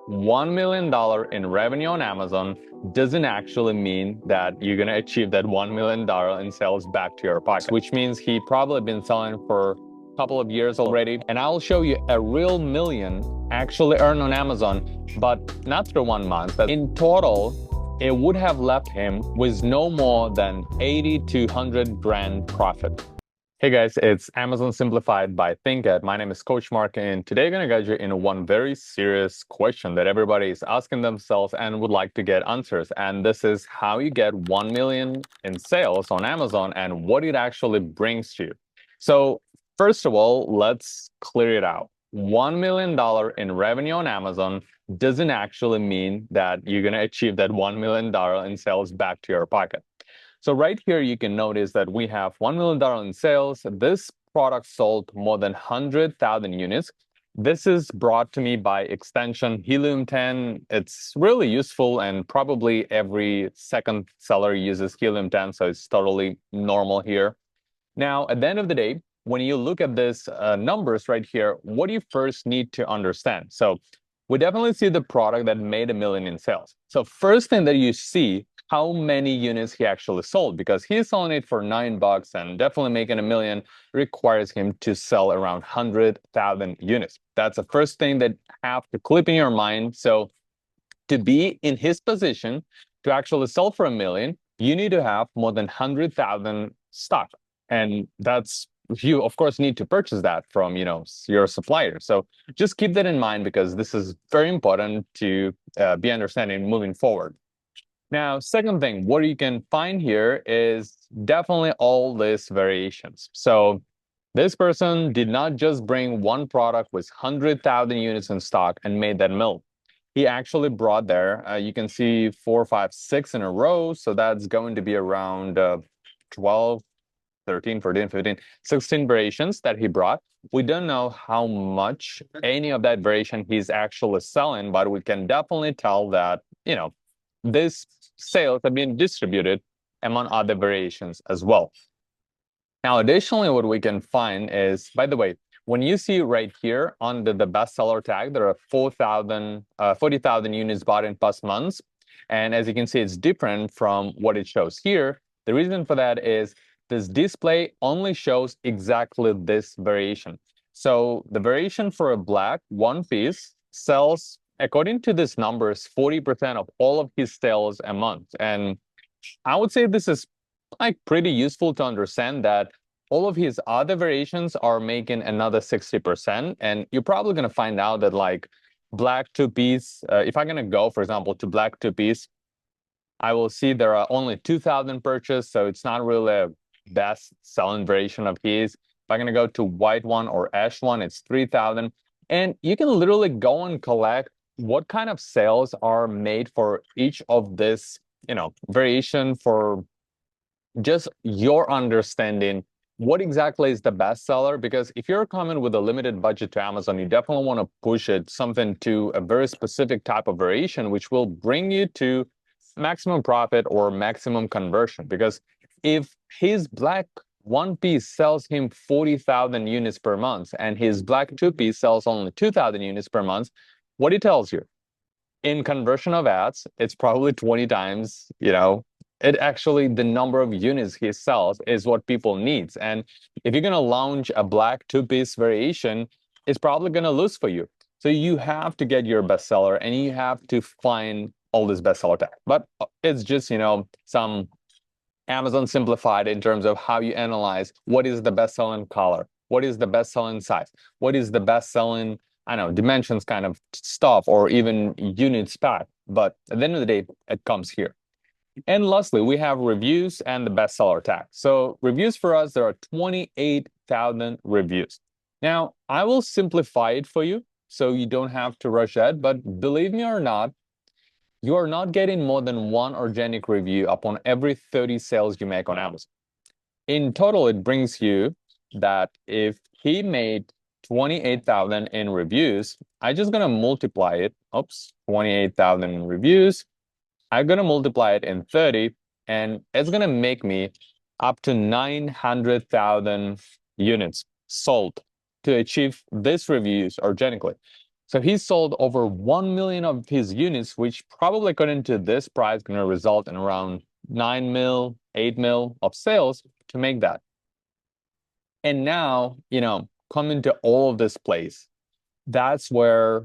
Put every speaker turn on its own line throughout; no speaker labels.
$1 million in revenue on Amazon doesn't actually mean that you're going to achieve that $1 million in sales back to your pocket, which means he probably been selling for a couple of years already. And I'll show you a real million actually earned on Amazon, but not through 1 month. In total, it would have left him with no more than 80 to 100 grand profit. Hey guys, it's Amazon Simplified by ThinkEd. My name is Coach Mark, and today I'm going to guide you in one very serious question that everybody is asking themselves and would like to get answers. And this is how you get 1 million in sales on Amazon and what it actually brings to you. So first of all, let's clear it out. $1 million in revenue on Amazon doesn't actually mean that you're going to achieve that $1 million in sales back to your pocket. So right here, you can notice that we have $1 million in sales. This product sold more than 100,000 units. This is brought to me by extension Helium 10. It's really useful, and probably every second seller uses Helium 10, so it's totally normal here. Now, at the end of the day, when you look at this numbers right here, what do you first need to understand? So we definitely see the product that made $1 million in sales. So first thing that you see, how many units he actually sold, because he's selling it for $9 and definitely making $1 million requires him to sell around 100,000 units. That's the first thing that have to clip in your mind. So to be in his position to actually sell for $1 million, you need to have more than 100,000 stock. And that's, you of course need to purchase that from your supplier. So just keep that in mind, because this is very important to be understanding moving forward. Now, second thing, what you can find here is definitely all these variations. So this person did not just bring one product with 100,000 units in stock and made that mill. He actually brought there, you can see 4, 5, 6 in a row. So that's going to be around 12, 13, 14, 15, 16 variations that he brought. We don't know how much any of that variation he's actually selling, but we can definitely tell that, this sales have been distributed among other variations as well. Now, additionally, what we can find is, by the way, when you see right here under the bestseller tag, there are 40,000 units bought in past months. And as you can see, it's different from what it shows here. The reason for that is this display only shows exactly this variation. So the variation for a black one piece sells, according to these numbers, 40% of all of his sales a month. And I would say this is like pretty useful to understand that all of his other variations are making another 60%. And you're probably going to find out that like black two-piece, if I'm going to go, for example, to black two-piece, I will see there are only 2,000 purchased. So it's not really a best selling variation of his. If I'm going to go to white one or ash one, it's 3,000. And you can literally go and collect what kind of sales are made for each of this, variation, for just your understanding what exactly is the best seller. Because if you're coming with a limited budget to Amazon, you definitely want to push it something to a very specific type of variation, which will bring you to maximum profit or maximum conversion. Because if his black one piece sells him 40,000 units per month and his black two piece sells only 2,000 units per month, what it tells you in conversion of ads, it's probably 20 times, it actually, the number of units he sells is what people needs. And if you're going to launch a black two-piece variation, it's probably going to lose for you. So you have to get your bestseller and you have to find all this bestseller tag. But it's just, some Amazon simplified in terms of how you analyze what is the best-selling color, what is the best-selling size, what is the best-selling, dimensions kind of stuff, or even unit spec. But at the end of the day, it comes here. And lastly, we have reviews and the bestseller tag. So reviews for us, there are 28,000 reviews. Now, I will simplify it for you so you don't have to rush that. But believe me or not, you are not getting more than one organic review upon every 30 sales you make on Amazon. In total, it brings you that if he made 28,000 in reviews, I'm just going to multiply it. 28,000 reviews. I'm going to multiply it in 30, and it's going to make me up to 900,000 units sold to achieve these reviews organically. So he sold over 1 million of his units, which probably according to this price going to result in around 9 mil, 8 mil of sales to make that. And now, coming to all of this place, that's where,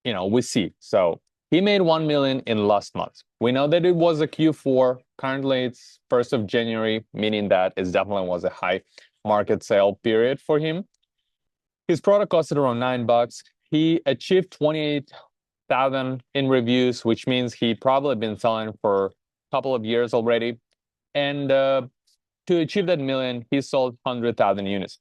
we see. So he made 1 million in last month. We know that it was a Q4. Currently, it's 1st of January, meaning that it definitely was a high market sale period for him. His product costed around $9. He achieved 28,000 in reviews, which means he probably been selling for a couple of years already. And to achieve that million, he sold 100,000 units.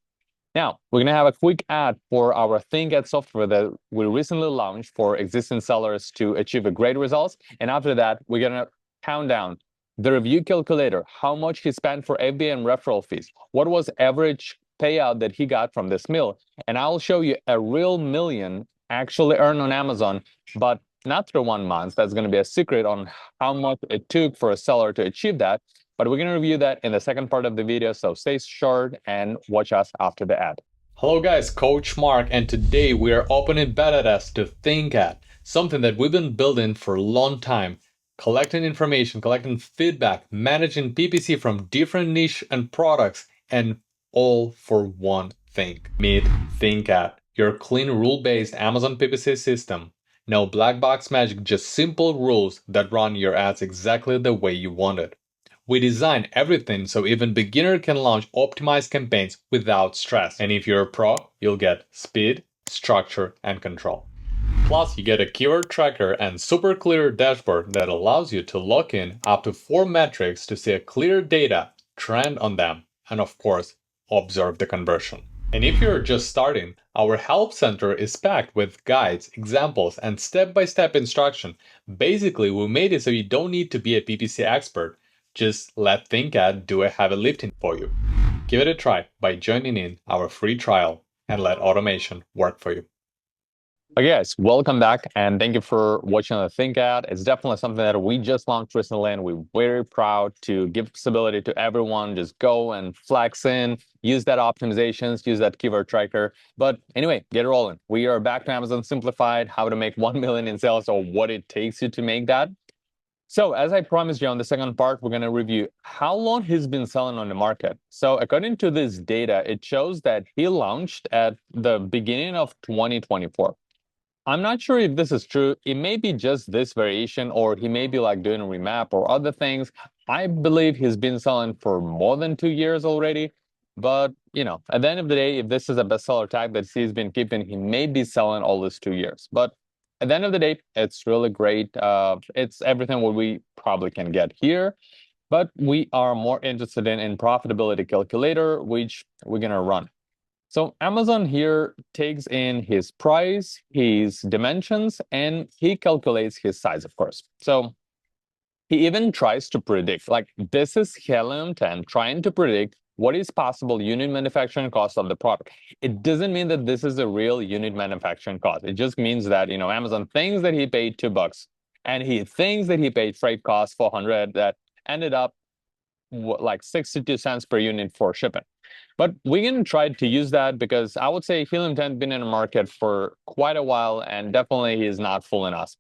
Now, we're going to have a quick ad for our ThinkAd software that we recently launched for existing sellers to achieve a great results. And after that, we're going to count down the review calculator, how much he spent for FBA and referral fees, what was average payout that he got from this mill. And I'll show you a real million actually earned on Amazon, but not through 1 month. That's going to be a secret on how much it took for a seller to achieve that. But we're going to review that in the second part of the video, so stay short and watch us after the ad.
Hello guys, Coach Mark, and today we are opening beta test to ThinkAd, something that we've been building for a long time, collecting information, collecting feedback, managing PPC from different niche and products, and all for one thing. Meet ThinkAd, your clean rule-based Amazon PPC system. No black box magic, just simple rules that run your ads exactly the way you want it. We design everything so even beginner can launch optimized campaigns without stress. And if you're a pro, you'll get speed, structure, and control. Plus, you get a keyword tracker and super clear dashboard that allows you to lock in up to 4 metrics to see a clear data, trend on them, and of course, observe the conversion. And if you're just starting, our help center is packed with guides, examples, and step-by-step instruction. Basically, we made it so you don't need to be a PPC expert. Just let ThinkAd do a heavy lifting for you. Give it a try by joining in our free trial and let automation work for you.
Okay, guys, welcome back and thank you for watching the ThinkAd. It's definitely something that we just launched recently and we're very proud to give stability to everyone. Just go and flex in, use that optimizations, use that keyword tracker. But anyway, get rolling. We are back to Amazon Simplified, how to make 1 million in sales or what it takes you to make that. So as I promised you on the second part, we're going to review how long he's been selling on the market. So according to this data, it shows that he launched at the beginning of 2024. I'm not sure if this is true. It may be just this variation, or he may be like doing a remap or other things. I believe he's been selling for more than 2 years already. But, at the end of the day, if this is a bestseller tag that he's been keeping, he may be selling all this 2 years. But at the end of the day, it's really great. It's everything what we probably can get here. But we are more interested in profitability calculator, which we're going to run. So Amazon here takes in his price, his dimensions, and he calculates his size, of course. So he even tries to predict, like this is Helium 10 trying to predict what is possible unit manufacturing cost of the product. It doesn't mean that this is a real unit manufacturing cost. It just means that, Amazon thinks that he paid $2 and he thinks that he paid freight costs 400 that ended up like 62 cents per unit for shipping. But we're going to try to use that because I would say Helium 10 has been in the market for quite a while and definitely he is not fooling us.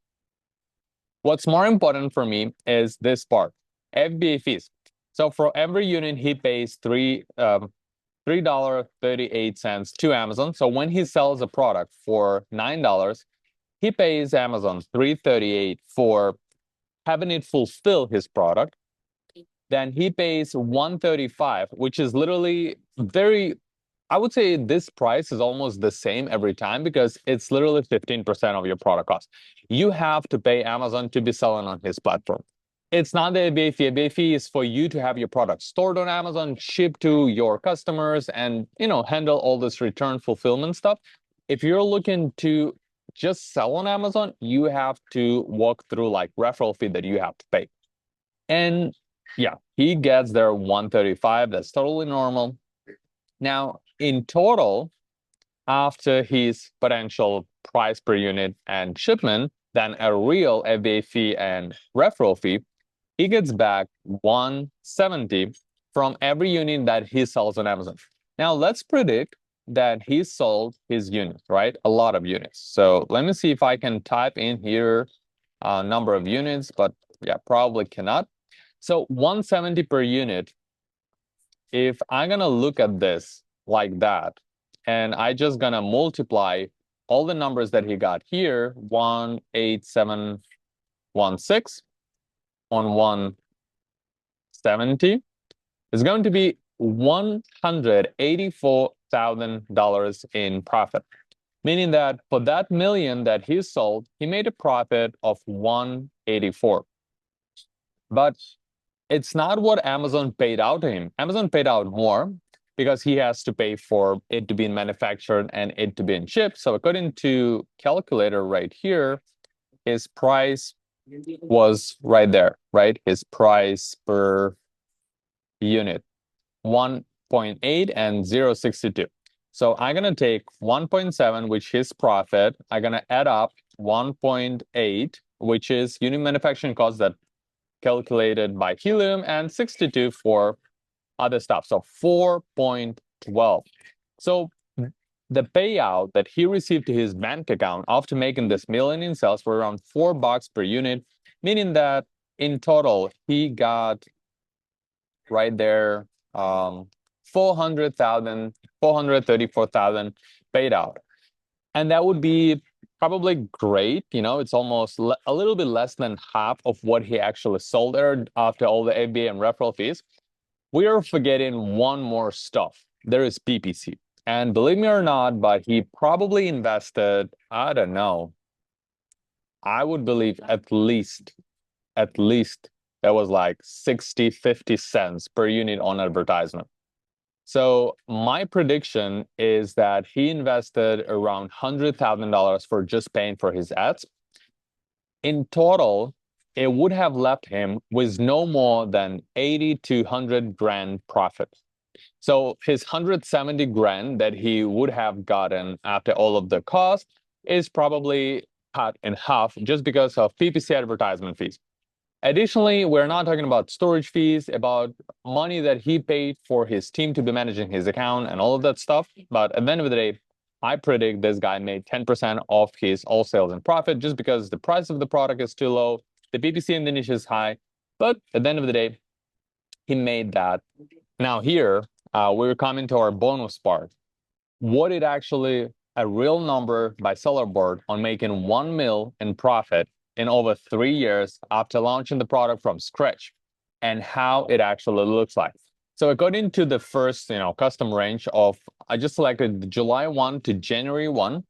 What's more important for me is this part, FBA fees. So for every unit, he pays $3.38 to Amazon. So when he sells a product for $9, he pays Amazon $3.38 for having it fulfill his product. Then he pays $1.35, which is literally I would say this price is almost the same every time because it's literally 15% of your product cost. You have to pay Amazon to be selling on his platform. It's not the FBA fee. FBA fee is for you to have your product stored on Amazon, shipped to your customers, and handle all this return fulfillment stuff. If you're looking to just sell on Amazon, you have to walk through like referral fee that you have to pay. And yeah, he gets there 135. That's totally normal. Now, in total, after his potential price per unit and shipment, then a real FBA fee and referral fee, he gets back 170 from every unit that he sells on Amazon. Now, let's predict that he sold his units, right? A lot of units. So let me see if I can type in here number of units, but yeah, probably cannot. So 170 per unit. If I'm gonna look at this like that, and I just gonna multiply all the numbers that he got here, 18716 on 170 is going to be $184,000 in profit. Meaning that for that million that he sold, he made a profit of 184. But it's not what Amazon paid out to him. Amazon paid out more because he has to pay for it to be manufactured and it to be in shipped. So according to calculator right here, his price was right there, right? His price per unit, 1.8 and 0.62. So I'm going to take 1.7, which is profit. I'm going to add up 1.8, which is unit manufacturing cost that calculated by Helium, and 62 for other stuff. So 4.12. So the payout that he received to his bank account after making this million in sales were around $4 per unit, meaning that in total he got right there 434,000 paid out. And that would be probably great. You know, it's almost a little bit less than half of what he actually sold there after all the FBA and referral fees. We are forgetting one more stuff. There is PPC. And believe me or not, but he probably invested, I don't know, I would believe at least that was like 60, 50 cents per unit on advertisement. So my prediction is that he invested around $100,000 for just paying for his ads. In total, it would have left him with no more than 80 to 100 grand profit. So his 170 grand that he would have gotten after all of the cost is probably cut in half just because of PPC advertisement fees. Additionally, we're not talking about storage fees, about money that he paid for his team to be managing his account and all of that stuff. But at the end of the day, I predict this guy made 10% of his all sales and profit just because the price of the product is too low, the PPC in the niche is high. But at the end of the day, he made that. Now here, we're coming to our bonus part. What it actually, a real number by Seller Board on making 1 mil in profit in over 3 years after launching the product from scratch, and how it actually looks like. So according to the first, custom range of, I just selected July 1 to January 1,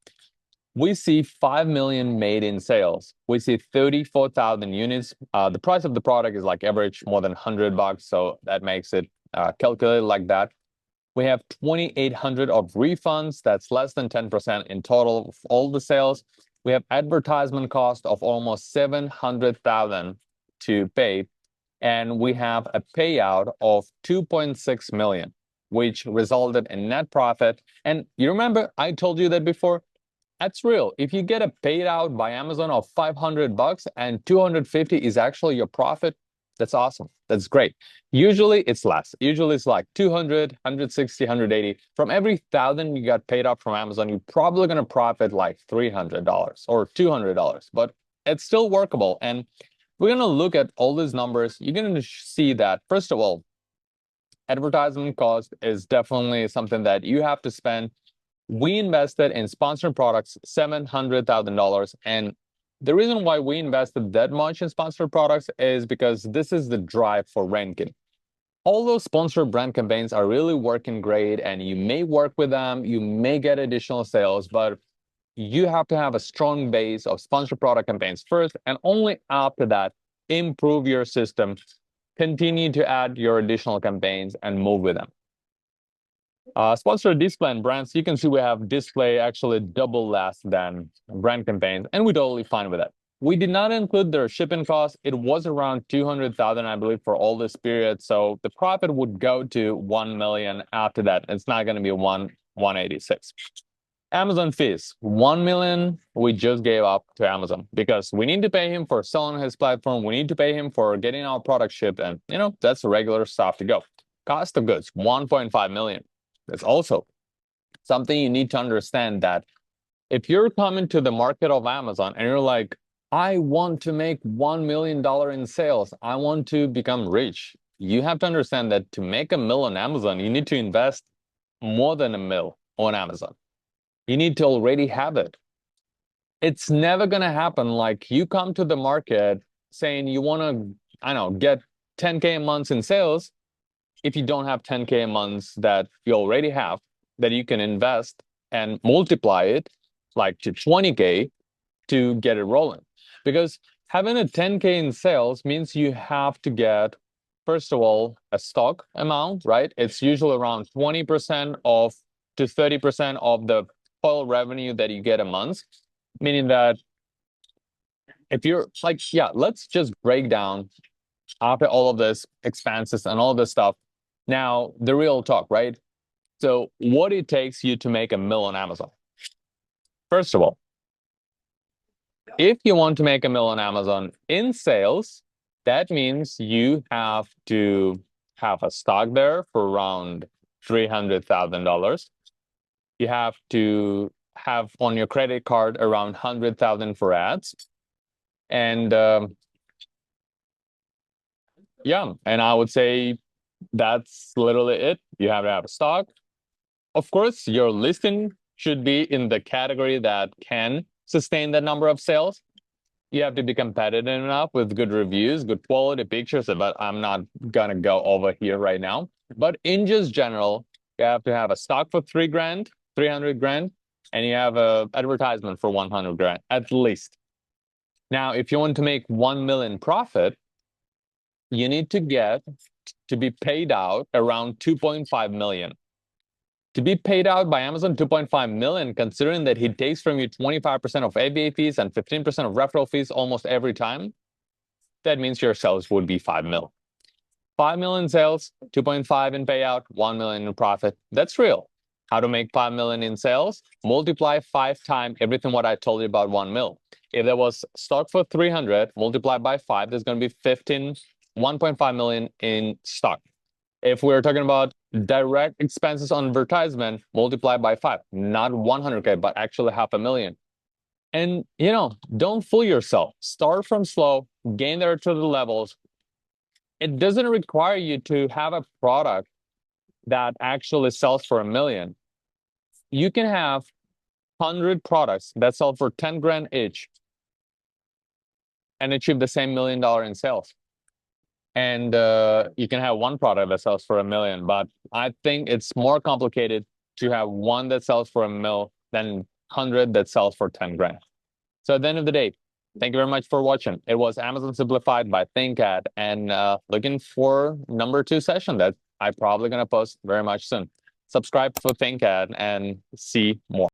we see 5 million made in sales. We see 34,000 units. The price of the product is like average more than $100, so that makes it calculated like that. We have 2,800 of refunds. That's less than 10% in total of all the sales. We have advertisement cost of almost 700,000 to pay, and we have a payout of 2.6 million, which resulted in net profit. And you remember I told you that before? That's real. If you get a paid out by Amazon of $500 and 250 is actually your profit, that's awesome. That's great. Usually it's less. Usually it's like 200, 160, 180. From every 1,000 you got paid out from Amazon, you're probably going to profit like $300 or $200, but it's still workable. And we're going to look at all these numbers. You're going to see that, first of all, advertisement cost is definitely something that you have to spend. We invested in sponsored products, $700,000. And the reason why we invested that much in sponsored products is because this is the drive for ranking. All those sponsored brand campaigns are really working great, and you may work with them, you may get additional sales, but you have to have a strong base of sponsored product campaigns first, and only after that, improve your system, continue to add your additional campaigns, and move with them. Sponsored display and brands, you can see we have display actually double less than brand campaigns, and we're totally fine with that. We did not include their shipping costs. It was around 200,000, I believe, for all this period. So the profit would go to 1 million after that. It's not going to be 186. Amazon fees, 1 million we just gave up to Amazon because we need to pay him for selling his platform. We need to pay him for getting our product shipped, and that's regular stuff to go. Cost of goods, 1.5 million. That's also something you need to understand, that if you're coming to the market of Amazon and you're like, I want to make $1 million in sales, I want to become rich, you have to understand that to make $1 million on Amazon, you need to invest more than $1 million on Amazon. You need to already have it. It's never going to happen like you come to the market saying you want to, I don't know, get 10K a month in sales if you don't have 10K a month that you already have that you can invest and multiply it like to 20K to get it rolling. Because having a 10K in sales means you have to get, first of all, a stock amount, right? It's usually around 20% of to 30% of the total revenue that you get a month, meaning that if you're like, yeah, let's just break down after all of this expenses and all this stuff. Now, the real talk, right? So what it takes you to make $1 million on Amazon. First of all, if you want to make $1 million on Amazon in sales, that means you have to have a stock there for around $300,000. You have to have on your credit card around 100,000 for ads. And yeah, and I would say that's literally it. You have to have a stock. Of course, your listing should be in the category that can sustain the number of sales. You have to be competitive enough with good reviews, good quality pictures, but I'm not gonna go over here right now. But in just general, you have to have a stock for $3,000, 300 grand, and you have a advertisement for 100 grand at least. Now, if you want to make 1 million profit, you need to get to be paid out around 2.5 million. To be paid out by Amazon 2.5 million, considering that he takes from you 25% of ABA fees and 15% of referral fees almost every time, that means your sales would be 5 mil. 5 million sales, 2.5 in payout, 1 million in profit. That's real. How to make 5 million in sales? Multiply 5 times everything what I told you about 1 mil. If there was stock for 300, multiplied by 5, there's going to be 1.5 million in stock. If we're talking about direct expenses on advertisement, multiply by 5, not 100K, but actually 500,000. And, don't fool yourself. Start from slow, gain there to the levels. It doesn't require you to have a product that actually sells for $1 million. You can have 100 products that sell for 10 grand each and achieve the same $1 million in sales. And you can have one product that sells for $1 million, but I think it's more complicated to have one that sells for $1 million than 100 that sells for 10 grand. So at the end of the day, thank you very much for watching. It was Amazon Simplified by ThinkAd, and looking for number 2 session that I'm probably going to post very much soon. Subscribe for ThinkAd and see more.